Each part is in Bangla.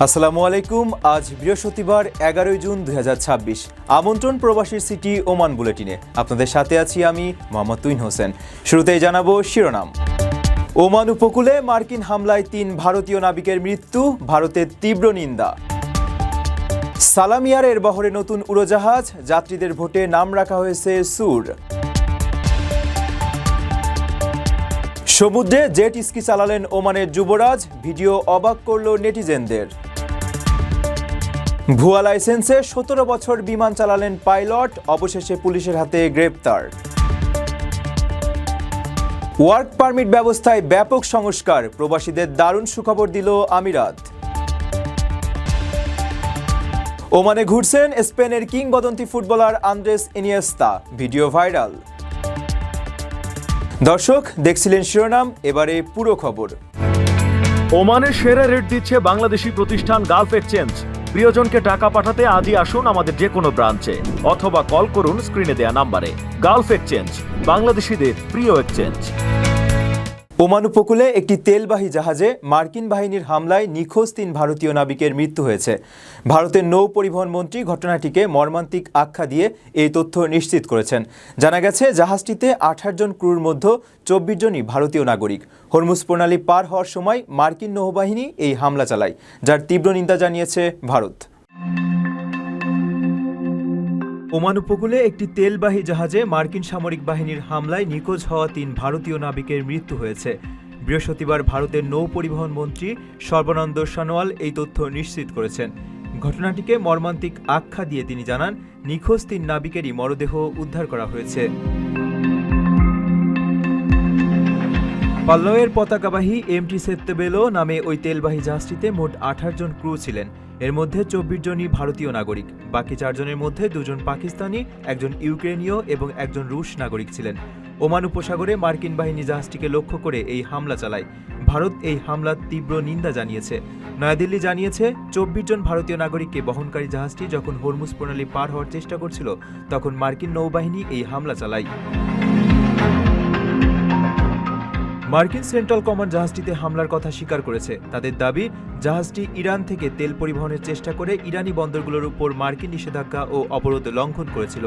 আসসালামু আলাইকুম। আজ বৃহস্পতিবার 11 জুন 2026। আমন্ত্রণ প্রবাসীর সিটি ওমান বুলেটিনে। আপনাদের সাথে আছি আমি মোহাম্মদ তুইন হোসেন। শুরুতেই জানাবো শিরোনাম। ওমান উপকূলে মার্কিন হামলায় 3 ভারতীয় নাবিকের মৃত্যু, ভারতের তীব্র নিন্দা। সালামিয়ারের বহরে নতুন উড়োজাহাজ, যাত্রীদের ভোটে নাম রাখা হয়েছে সুর। সমুদ্রে জেট স্কি চালালেন ওমানের যুবরাজ, ভিডিও অবাক করল নেটিজেনদের। ভুয়া লাইসেন্সে 17 বছর বিমান চালালেন পাইলট, অবশেষে পুলিশের হাতে গ্রেপ্তার। ওয়ার্ক পারমিট ব্যবস্থায় ব্যাপক সংস্কার, প্রবাসীদের দারুণ সুখবর দিল আমিরাত। ওমানে ঘুরছেন স্পেনের কিংবদন্তি footballer Andres Iniesta, video viral. দর্শক, দেখছিলেন শিরোনাম, এবারে পুরো খবর। ওমানের সেরা রেট দিচ্ছে বাংলাদেশি প্রতিষ্ঠান গালফ এক্সচেঞ্জ। প্রিয়জনকে টাকা পাঠাতে আজই আসুন আমাদের যে কোনো ব্রাঞ্চে অথবা কল করুন স্ক্রিনে দেয়া নাম্বারে। গালফ এক্সচেঞ্জ, বাংলাদেশিদের প্রিয় এক্সচেঞ্জ। ওমান উপকূলে একটি তেলবাহী জাহাজে মার্কিন বাহিনীর হামলায় নিখোঁজ 3 ভারতীয় নাবিকের মৃত্যু হয়েছে। ভারতের নৌ পরিবহন মন্ত্রী ঘটনাটিকে মর্মান্তিক আখ্যা দিয়ে এই তথ্য নিশ্চিত করেছেন। জানা গেছে, জাহাজটিতে 18 জন ক্রুর মধ্যে 24 জনই ভারতীয় নাগরিক। হরমুজ প্রণালী পার হওয়ার সময় মার্কিন নৌবাহিনী এই হামলা চালায়, যার তীব্র নিন্দা জানিয়েছে ভারত। ওমান উপকূলে একটি তেলবাহী জাহাজে মার্কিন সামরিক বাহিনীর হামলায় নিখোঁজ হওয়া 3 ভারতীয় নাবিকের মৃত্যু হয়েছে। বৃহস্পতিবার ভারতের নৌ পরিবহন মন্ত্রী সর্বানন্দ সোনোয়াল এই তথ্য নিশ্চিত করেছেন। ঘটনাটিকে মর্মান্তিক আখ্যা দিয়ে তিনি জানান, নিখোঁজ 3 নাবিকেরই মরদেহ উদ্ধার করা হয়েছে। পাল্লাওয়ের পতাকাবাহী এমটি সেত্তেবেলো নামে ওই তেলবাহী জাহাজটিতে মোট 18 জন ক্রু ছিলেন। এর মধ্যে 24 জনই ভারতীয় নাগরিক। বাকি 4 জনের মধ্যে 2 জন পাকিস্তানি, 1 জন ইউক্রেনীয় এবং 1 জন রুশ নাগরিক ছিলেন। ওমান উপসাগরে মার্কিন বাহিনী জাহাজটিকে লক্ষ্য করে এই হামলা চালায়। ভারত এই হামলার তীব্র নিন্দা জানিয়েছে। নয়াদিল্লি জানিয়েছে, 24 জন ভারতীয় নাগরিককে বহনকারী জাহাজটি যখন হরমুজ প্রণালী পার হওয়ার চেষ্টা করছিল, তখন মার্কিন নৌবাহিনী এই হামলা চালায়। মার্কিন সেন্ট্রাল কমান্ড জাহাজটিতে হামলার কথা স্বীকার করেছে। তাদের দাবি, জাহাজটি ইরান থেকে তেল পরিবহনের চেষ্টা করে ইরানি বন্দরগুলোর উপর মার্কিন নিষেধাজ্ঞা ও অবরোধ লঙ্ঘন করেছিল।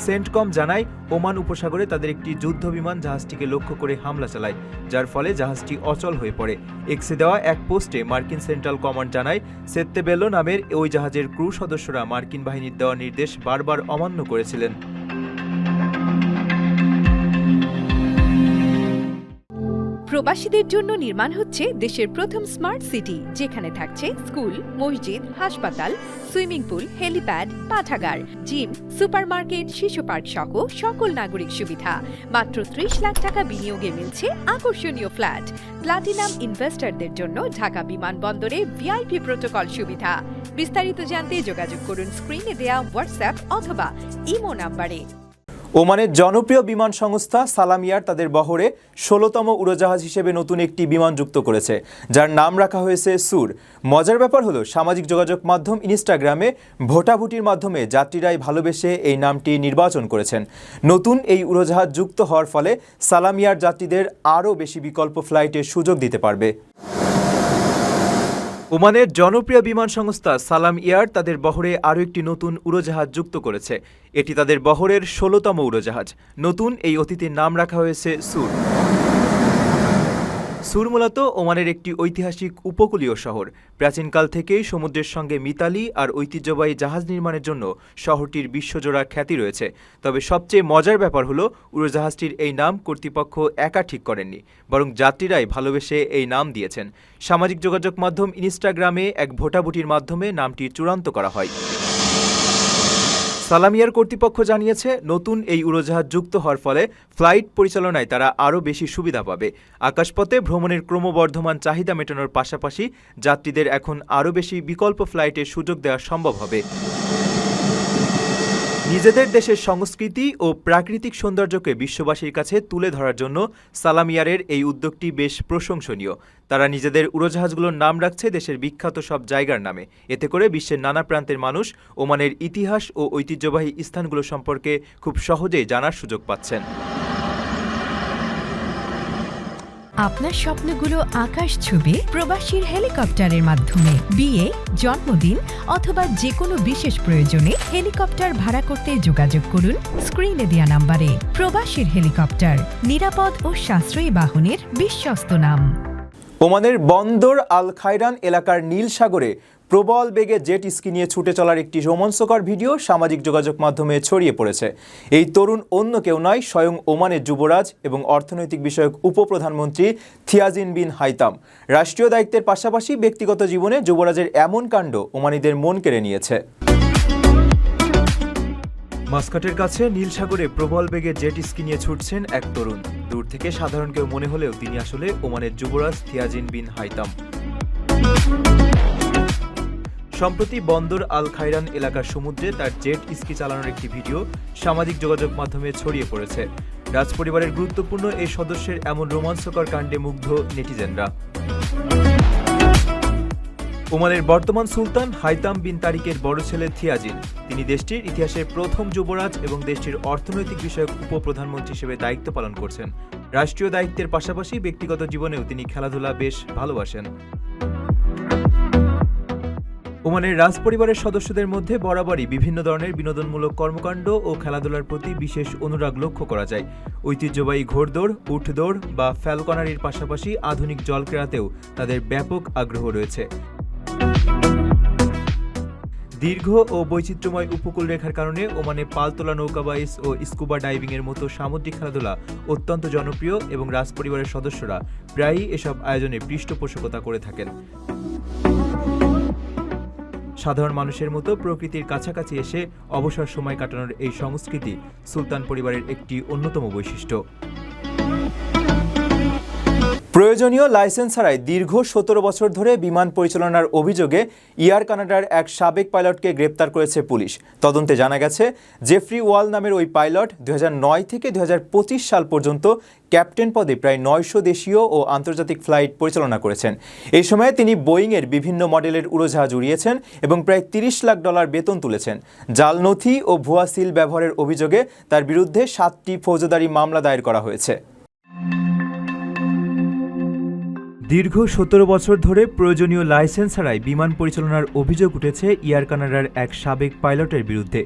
সেন্টকম জানায়, ওমান উপসাগরে তাদের একটি যুদ্ধ বিমান জাহাজটিকে লক্ষ্য করে হামলা চালায়, যার ফলে জাহাজটি অচল হয়ে পড়ে। এক্সে দেওয়া এক পোস্টে মার্কিন সেন্ট্রাল কমান্ড জানায়, সেত্তেবেলো নামের ওই জাহাজের ক্রু সদস্যরা মার্কিন বাহিনীর দেওয়া নির্দেশ বারবার অমান্য করেছিলেন। প্রবাসীদের জন্য নির্মাণ হচ্ছে দেশের প্রথম স্মার্ট সিটি, যেখানে থাকছে স্কুল, মসজিদ, হাসপাতাল, সুইমিং পুল, হেলিপ্যাড, পাঠাগার, জিম, সুপারমার্কেট, শিশু পার্ক সহ সকল নাগরিক সুবিধা। মাত্র 30 লাখ টাকা বিনিয়োগে মিলছে আকর্ষণীয় ফ্ল্যাট। প্লাটিনাম ইনভেস্টরদের জন্য ঢাকা বিমানবন্দরে ভিআইপি প্রোটোকল সুবিধা। বিস্তারিত জানতে যোগাযোগ করুন স্ক্রিনে দেয়া হোয়াটসঅ্যাপ অথবা ইমো নাম্বারে। ওমানের জনপ্রিয় বিমান সংস্থা সালামিয়ার তাদের বহরে 16তম উড়োজাহাজ হিসেবে নতুন একটি বিমান যুক্ত করেছে, যার নাম রাখা হয়েছে সুর। মজার ব্যাপার হলো, সামাজিক যোগাযোগ মাধ্যম ইনস্টাগ্রামে ভোটাভুটির মাধ্যমে যাত্রীরাই ভালোবেসে এই নামটি নির্বাচন করেছেন। নতুন এই উড়োজাহাজ যুক্ত হওয়ার ফলে সালামিয়ার যাত্রীদের আরও বেশি বিকল্প ফ্লাইটের সুযোগ দিতে পারবে। ওমানের জনপ্রিয় বিমান সংস্থা সালাম এয়ার তাদের বহরে আরও একটি নতুন উড়োজাহাজ যুক্ত করেছে। এটি তাদের বহরের 16তম উড়োজাহাজ। নতুন এই অতিথির নাম রাখা হয়েছে সুর। সুর মূলত ওমানের একটি ঐতিহাসিক উপকূলীয় শহর। প্রাচীনকাল থেকেই সমুদ্রের সঙ্গে মিতালি আর ঐতিহ্যবাহী জাহাজ নির্মাণের জন্য শহরটির বিশ্বজোড়া খ্যাতি রয়েছে। তবে সবচেয়ে মজার ব্যাপার হলো, উড়োজাহাজটির এই নাম কর্তৃপক্ষ একা ঠিক করেননি, বরং যাত্রীরাই ভালোবেসে এই নাম দিয়েছেন। সামাজিক যোগাযোগ মাধ্যম ইনস্টাগ্রামে এক ভোটাভুটির মাধ্যমে নামটি চূড়ান্ত করা হয়। সালামিয়ার কর্তৃপক্ষ জানিয়েছে, নতুন এই উড়োজাহাজ যুক্ত হওয়ার ফলে ফ্লাইট পরিচালনায় তারা আরও বেশি সুবিধা পাবে। আকাশপথে ভ্রমণের ক্রমবর্ধমান চাহিদা মেটানোর পাশাপাশি যাত্রীদের এখন আরও বেশি বিকল্প ফ্লাইটের সুযোগ দেওয়া সম্ভব হবে। নিজেদের দেশের সংস্কৃতি ও প্রাকৃতিক সৌন্দর্যকে বিশ্ববাসীর কাছে তুলে ধরার জন্য সালামিয়ারের এই উদ্যোগটি বেশ প্রশংসনীয়। তারা নিজেদের উড়োজাহাজগুলোর নাম রাখছে দেশের বিখ্যাত সব জায়গার নামে। এতে করে বিশ্বের নানা প্রান্তের মানুষ ওমানের ইতিহাস ও ঐতিহ্যবাহী স্থানগুলো সম্পর্কে খুব সহজেই জানার সুযোগ পাচ্ছেন। আপনার স্বপ্নগুলো আকাশ ছুবে প্রবাসীর হেলিকপ্টারের মাধ্যমে। বিয়ে, জন্মদিন অথবা যে কোনো বিশেষ প্রয়োজনে হেলিকপ্টার ভাড়া করতে যোগাযোগ করুন স্ক্রিনে দেয়া নাম্বারে। প্রবাসীর হেলিকপ্টার, নিরাপদ ও সাশ্রয়ী বাহনের বিশ্বস্ত নাম। ওমানের বন্দর আল খাইরান এলাকার নীল সাগরে প্রবল বেগে জেট স্কি নিয়ে ছুটে চলার একটি রোমাঞ্চকর ভিডিও সামাজিক যোগাযোগ মাধ্যমে ছড়িয়ে পড়েছে। এই তরুণ অন্য কেউ নয়, স্বয়ং ওমানের যুবরাজ এবং অর্থনৈতিক বিষয়ক উপপ্রধানমন্ত্রী থিয়াজিন বিন হাইতাম। রাষ্ট্রীয় দায়িত্বের পাশাপাশি ব্যক্তিগত জীবনে যুবরাজের এমন কাণ্ড ওমানিদের মন কেড়ে নিয়েছে। মাস্কাটের কাছে নীল সাগরে প্রবল বেগে জেট স্কি নিয়ে ছুটছেন এক তরুণ। দূর থেকে সাধারণ কেউ মনে হলেও তিনি আসলে ওমানের যুবরাজ থিয়াজিন বিন হাইতাম। সম্প্রতি বন্দর আল খাইরান এলাকার সমুদ্রে তার জেট স্কি চালানোর একটি ভিডিও সামাজিক যোগাযোগ মাধ্যমে ছড়িয়ে পড়েছে। রাজপরিবারের গুরুত্বপূর্ণ এই সদস্যের এমন রোমাঞ্চকর কাণ্ডে মুগ্ধ নেটিজেনরা। ওমানের বর্তমান সুলতান হাইতাম বিন তারিকের বড় ছেলে থিয়াজিন। তিনি দেশটির ইতিহাসের প্রথম যুবরাজ এবং দেশটির অর্থনৈতিক বিষয়ক উপপ্রধানমন্ত্রী হিসেবে দায়িত্ব পালন করছেন। রাষ্ট্রীয় দায়িত্বের পাশাপাশি ব্যক্তিগত জীবনেও তিনি খেলাধুলা বেশ ভালোবাসেন। ওমানের রাজপরিবারের সদস্যদের মধ্যে বরাবরই বিভিন্ন ধরনের বিনোদনমূলক কর্মকাণ্ড ও খেলাধুলার প্রতি বিশেষ অনুরাগ লক্ষ্য করা যায়। ঐতিহ্যবাহী ঘোড়দৌড়, উঠদৌড় বা ফ্যালকনারির পাশাপাশি আধুনিক জলক্রীড়াতেও তাদের ব্যাপক আগ্রহ রয়েছে। দীর্ঘ ও বৈচিত্র্যময় উপকূল রেখার কারণে ওমানে পালতোলা নৌকাবাইস ও স্কুবা ডাইভিংয়ের মতো সামুদ্রিক খেলাধুলা অত্যন্ত জনপ্রিয় এবং রাজপরিবারের সদস্যরা প্রায়ই এসব আয়োজনে পৃষ্ঠপোষকতা করে থাকেন। সাধারণ মানুষের মতো প্রকৃতির কাছাকাছি এসে অবসর সময় কাটানোর এই সংস্কৃতি সুলতান পরিবারের একটি অন্যতম বৈশিষ্ট্য। প্রয়োজনীয় লাইসেন্স ছাড়াই দীর্ঘ 17 বছর ধরে বিমান পরিচালনার অভিযোগে এয়ার কানাডার এক সাবেক পাইলটকে গ্রেপ্তার করেছে পুলিশ। তদন্তে জানা গেছে, জেফ্রি ওয়াল নামের ওই পাইলট 2009 থেকে 2025 সাল পর্যন্ত ক্যাপ্টেন পদে প্রায় 900 দেশীয় ও আন্তর্জাতিক ফ্লাইট পরিচালনা করেছেন। এই সময়ে তিনি বোয়িংয়ের বিভিন্ন মডেলের উড়োজাহাজ উড়িয়েছেন এবং প্রায় $30 লাখ বেতন তুলেছেন। জাল নথি ও ভুয়া সিল ব্যবহারের অভিযোগে তার বিরুদ্ধে 7টি ফৌজদারি মামলা দায়ের করা হয়েছে। দীর্ঘ 17 বছর ধরে প্রয়োজনীয় লাইসেন্স ছাড়াই বিমান পরিচালনার অভিযোগ উঠেছে এয়ার কানাডার এক সাবেক পাইলটের বিরুদ্ধে।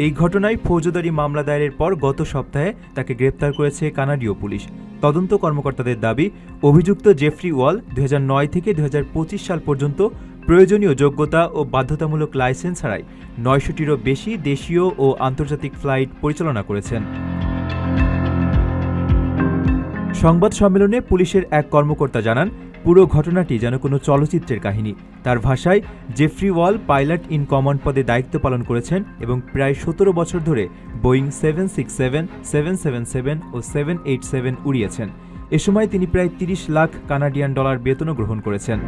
এই ঘটনায় ফৌজদারি মামলা দায়েরের পর গত সপ্তাহে তাকে গ্রেপ্তার করেছে কানাডীয় পুলিশ। তদন্ত কর্মকর্তাদের দাবি, অভিযুক্ত জেফ্রি ওয়াল 2009 থেকে 2025 সাল পর্যন্ত প্রয়োজনীয় যোগ্যতা ও বাধ্যতামূলক লাইসেন্স ছাড়াই 900টিরও বেশি দেশীয় ও আন্তর্জাতিক ফ্লাইট পরিচালনা করেছেন। সংবাদ সম্মেলনে পুলিশের এক কর্মকর্তা জানান, পুরো ঘটনাটি যেন কোনো চলচ্চিত্রের কাহিনী। তার ভাষায়, Jeffrey wall pilot in command পদে দায়িত্ব পালন করেছেন এবং প্রায় 17 বছর ধরে বোয়িং 767, 777 ও 787 উড়িয়েছেন। এ সময় তিনি প্রায় $30 লাখ কানাডিয়ান বেতনও গ্রহণ করেছেন।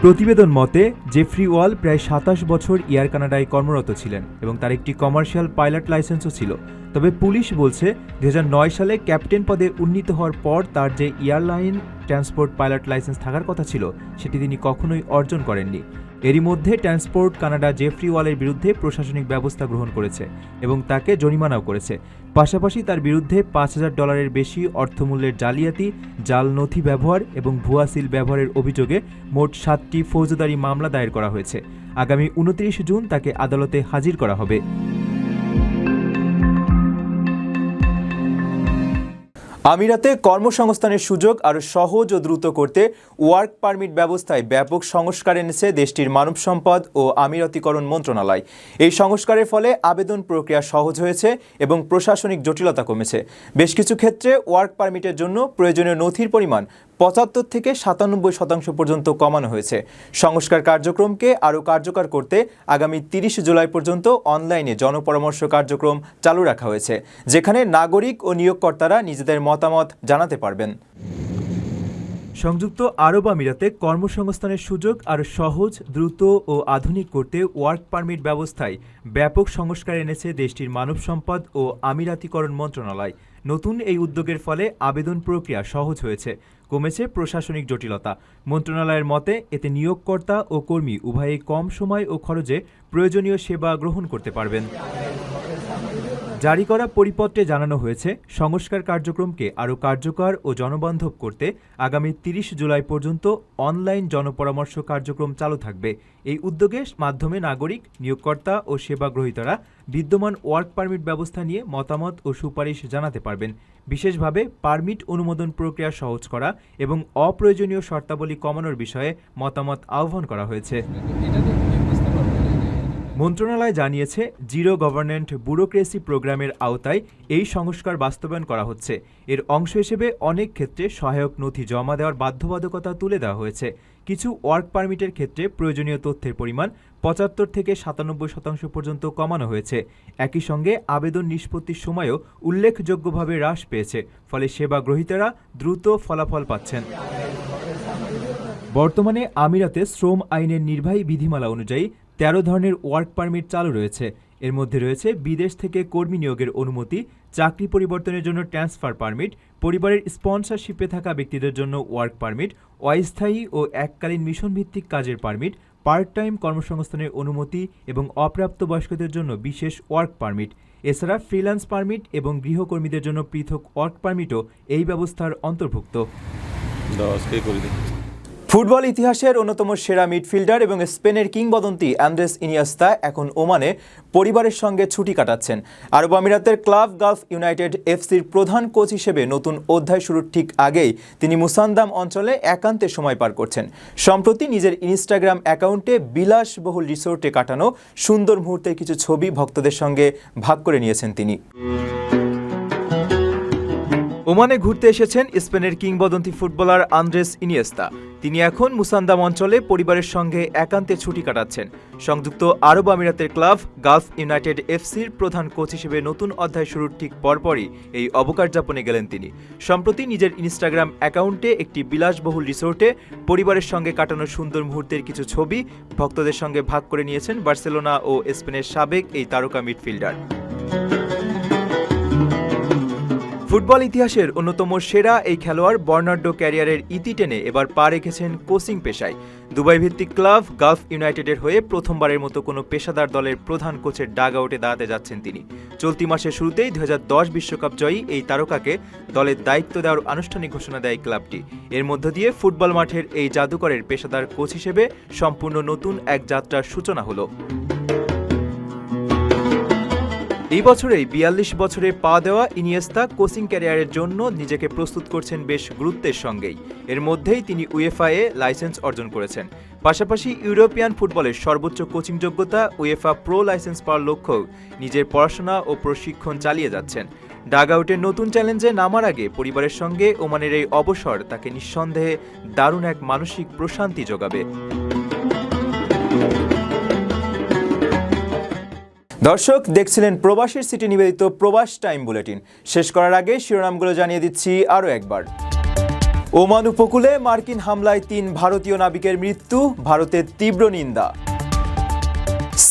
প্রতিবেদন মতে, জেফ্রি ওয়াল প্রায় 27 বছর এয়ার কানাডায় কর্মরত ছিলেন এবং তার একটি কমার্শিয়াল পাইলট লাইসেন্সও ছিল। তবে পুলিশ বলছে, 2009 সালে ক্যাপ্টেন পদে উন্নীত হওয়ার পর তার যে এয়ারলাইন ট্রান্সপোর্ট পাইলট লাইসেন্স থাকার কথা ছিল সেটি তিনি কখনোই অর্জন করেননি। এরই মধ্যে ট্রান্সপোর্ট কানাডা জেফ্রি ওয়ালের বিরুদ্ধে প্রশাসনিক ব্যবস্থা গ্রহণ করেছে এবং তাকে জরিমানাও করেছে। পাশাপাশি তার বিরুদ্ধে $5000 বেশি অর্থমূল্যের জালিয়াতি, জাল নথি ব্যবহার এবং ভুয়া সিল ব্যবহারের অভিযোগে মোট 7টি ফৌজদারি মামলা দায়ের করা হয়েছে। আগামী 29 জুন তাকে আদালতে হাজির করা হবে। আমিরাতে কর্মসংস্থানের সুযোগ আরও সহজ ও দ্রুত করতে ওয়ার্ক পারমিট ব্যবস্থায় ব্যাপক সংস্কার এনেছে দেশটির মানব সম্পদ ও আমিরাতিকরণ মন্ত্রণালয়। এই সংস্কারের ফলে আবেদন প্রক্রিয়া সহজ হয়েছে এবং প্রশাসনিক জটিলতা কমেছে। বেশ কিছু ক্ষেত্রে ওয়ার্ক পারমিটের জন্য প্রয়োজনীয় নথির পরিমাণ 75 থেকে 97% পর্যন্ত কমানো হয়েছে। সংস্কার কার্যক্রমকে আরও কার্যকর করতে আগামী 30 জুলাই পর্যন্ত অনলাইনে জনপরামর্শ কার্যক্রম চালু রাখা হয়েছে, যেখানে নাগরিক ও নিয়োগকর্তারা নিজেদের মতামত জানাতে পারবেন। সংযুক্ত আরব আমিরাতে কর্মসংস্থানের সুযোগ আরও সহজ, দ্রুত ও আধুনিক করতে ওয়ার্ক পারমিট ব্যবস্থায় ব্যাপক সংস্কার এনেছে দেশটির মানব সম্পদ ও আমিরাতিকরণ মন্ত্রণালয়। নতুন এই উদ্যোগের ফলে আবেদন প্রক্রিয়া সহজ হয়েছে, কমেছে প্রশাসনিক জটিলতা। মন্ত্রণালয়ের মতে, এতে নিয়োগকর্তা ও কর্মী উভয়েই কম সময় ও খরচে প্রয়োজনীয় সেবা গ্রহণ করতে পারবেন। জারি করা পরিপত্রে জানানো হয়েছে, সংস্কার কার্যক্রমকে আরও কার্যকর ও জনবান্ধব করতে আগামী ৩০ জুলাই পর্যন্ত অনলাইন জনপরামর্শ কার্যক্রম চালু থাকবে। এই উদ্যোগের মাধ্যমে নাগরিক, নিয়োগকর্তা ও সেবাগ্রহীতারা বিদ্যমান ওয়ার্ক পারমিট ব্যবস্থা নিয়ে মতামত ও সুপারিশ জানাতে পারবেন। বিশেষভাবে পারমিট অনুমোদন প্রক্রিয়া সহজ করা এবং অপ্রয়োজনীয় শর্তাবলী কমানোর বিষয়ে মতামত আহ্বান করা হয়েছে। মন্ত্রণালয় জানিয়েছে, জিরো গভর্নমেন্ট ব্যুরোক্রেসি প্রোগ্রামের আওতায় এই সংস্কার বাস্তবায়ন করা হচ্ছে। এর অংশ হিসেবে অনেক ক্ষেত্রে সহায়ক নথি জমা দেওয়ার বাধ্যবাধকতা তুলে দেওয়া হয়েছে। কিছু ওয়ার্ক পারমিটের ক্ষেত্রে প্রয়োজনীয় তথ্যের পরিমাণ ৭৫ থেকে ৯৭% পর্যন্ত কমানো হয়েছে। একই সঙ্গে আবেদন নিষ্পত্তির সময়ও উল্লেখযোগ্যভাবে হ্রাস পেয়েছে, ফলে সেবাগ্রহীতারা দ্রুত ফলাফল পাচ্ছেন। বর্তমানে আমিরাতে শ্রম আইনের নির্বাহী বিধিমালা অনুযায়ী ১৩ ধরনের ওয়ার্ক পারমিট চালু রয়েছে। এর মধ্যে রয়েছে বিদেশ থেকে কর্মী নিয়োগের অনুমতি, চাকরি পরিবর্তনের জন্য ট্রান্সফার পারমিট, পরিবারের স্পন্সরশিপে থাকা ব্যক্তিদের জন্য ওয়ার্ক পারমিট, অস্থায়ী ও এককালীন মিশনভিত্তিক কাজের পারমিট, পার্ট টাইম কর্মসংস্থানের অনুমতি এবং অপ্রাপ্তবয়স্কদের জন্য বিশেষ ওয়ার্ক পারমিট। এছাড়া ফ্রিল্যান্স পারমিট এবং গৃহকর্মীদের জন্য পৃথক ওয়ার্ক পারমিটও এই ব্যবস্থার অন্তর্ভুক্ত। ফুটবল ইতিহাসের অন্যতম সেরা মিডফিল্ডার এবং স্পেনের কিংবদন্তি আন্দ্রেস ইনিয়েস্তা এখন ওমানে পরিবারের সঙ্গে ছুটি কাটাচ্ছেন। আরব আমিরাতের ক্লাব গালফ ইউনাইটেড এফসির প্রধান কোচ হিসেবে নতুন অধ্যায় শুরুর ঠিক আগেই তিনি মুসান্দাম অঞ্চলে একান্তে সময় পার করছেন। সম্প্রতি নিজের ইনস্টাগ্রাম অ্যাকাউন্টে বিলাসবহুল রিসোর্টে কাটানো সুন্দর মুহূর্তের কিছু ছবি ভক্তদের সঙ্গে ভাগ করে নিয়েছেন তিনি। ওমানে ঘুরতে এসেছেন স্পেনের কিংবদন্তি ফুটবলার আন্দ্রেস ইনিয়েস্তা। তিনি এখন মুসান্দাম অঞ্চলে পরিবারের সঙ্গে একান্তে ছুটি কাটাচ্ছেন। সংযুক্ত আরব আমিরাতের ক্লাব গালফ ইউনাইটেড এফসির প্রধান কোচ হিসেবে নতুন অধ্যায় শুরুর ঠিক পরপরই এই অবকাশ যাপনে গেলেন তিনি। সম্প্রতি নিজের ইনস্টাগ্রাম অ্যাকাউন্টে একটি বিলাসবহুল রিসোর্টে পরিবারের সঙ্গে কাটানো সুন্দর মুহূর্তের কিছু ছবি ভক্তদের সঙ্গে ভাগ করে নিয়েছেন বার্সেলোনা ও স্পেনের সাবেক এই তারকা মিডফিল্ডার। ফুটবল ইতিহাসের অন্যতম সেরা এই খেলোয়াড় বার্নার্ডো ক্যারিয়ারের ইতি টেনে এবার পা রেখেছেন কোচিং পেশায়। দুবাই ভিত্তিক ক্লাব গালফ ইউনাইটেডের হয়ে প্রথমবারের মতো কোনো পেশাদার দলের প্রধান কোচের ডাগ আউটে দাঁড়াতে যাচ্ছেন তিনি। চলতি মাসের শুরুতেই ২০১০ বিশ্বকাপ জয়ী এই তারকাকে দলের দায়িত্ব দেওয়ার আনুষ্ঠানিক ঘোষণা দেয় ক্লাবটি। এর মধ্য দিয়ে ফুটবল মাঠের এই জাদুকরের পেশাদার কোচ হিসেবে সম্পূর্ণ নতুন এক যাত্রার সূচনা হলো। এই বছরেই ৪২ বছরে পা দেওয়া ইনিয়েস্তা কোচিং ক্যারিয়ারের জন্য নিজেকে প্রস্তুত করছেন বেশ গুরুত্বের সঙ্গেই। এর মধ্যেই তিনি উয়েফা-এ লাইসেন্স অর্জন করেছেন। পাশাপাশি ইউরোপিয়ান ফুটবলের সর্বোচ্চ কোচিং যোগ্যতা উয়েফা প্রো লাইসেন্স পাওয়ার লক্ষ্যেও নিজের পড়াশোনা ও প্রশিক্ষণ চালিয়ে যাচ্ছেন। ডাগ আউটের নতুন চ্যালেঞ্জে নামার আগে পরিবারের সঙ্গে ওমানের এই অবসর তাকে নিঃসন্দেহে দারুণ এক মানসিক প্রশান্তি যোগাবে। দর্শক দেখছিলেন প্রবাসীর সিটি নিবেদিত প্রবাস টাইম বুলেটিন। শেষ করার আগে শিরোনামগুলো জানিয়ে দিচ্ছি আরও একবার। ওমান উপকূলে মার্কিন হামলায় ৩ ভারতীয় নাবিকের মৃত্যু, ভারতের তীব্র নিন্দা।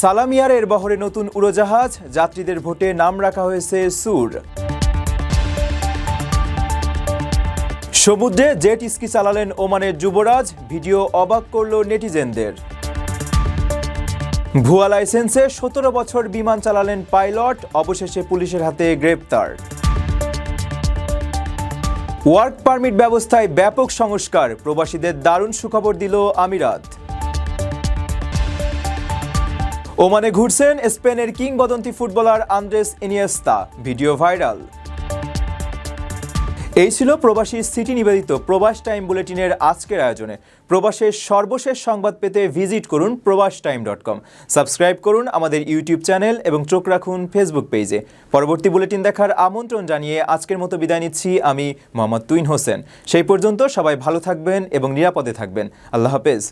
সালামিয়ারের বহরে নতুন উড়োজাহাজ, যাত্রীদের ভোটে নাম রাখা হয়েছে সুর। সমুদ্রে জেট স্কি চালালেন ওমানের যুবরাজ, ভিডিও অবাক করল নেটিজেনদের। ভুয়া লাইসেন্সে ১৭ বছর বিমান চালালেন পাইলট, অবশেষে পুলিশের হাতে গ্রেপ্তার। ওয়ার্ক পারমিট ব্যবস্থায় ব্যাপক সংস্কার, প্রবাসীদের দারুণ সুখবর দিল আমিরাত। ওমানে ঘুরছেন স্পেনের কিংবদন্তি footballer Andres Iniesta, video viral. এই ছিল প্রবাসী সিটি নিবেদিত প্রবাস টাইম বুলেটিনের আজকের আয়োজনে। প্রবাসের সর্বশেষ সংবাদ পেতে ভিজিট করুন probastime.com। সাবস্ক্রাইব করুন আমাদের ইউটিউব চ্যানেল এবং চোখ রাখুন ফেসবুক পেজে। পরবর্তী বুলেটিন দেখার আমন্ত্রণ জানিয়ে আজকের মতো বিদায় নিচ্ছি আমি মোহাম্মদ তুইন হোসেন। সেই পর্যন্ত সবাই ভালো থাকবেন এবং নিরাপদে থাকবেন। আল্লাহ হাফেজ।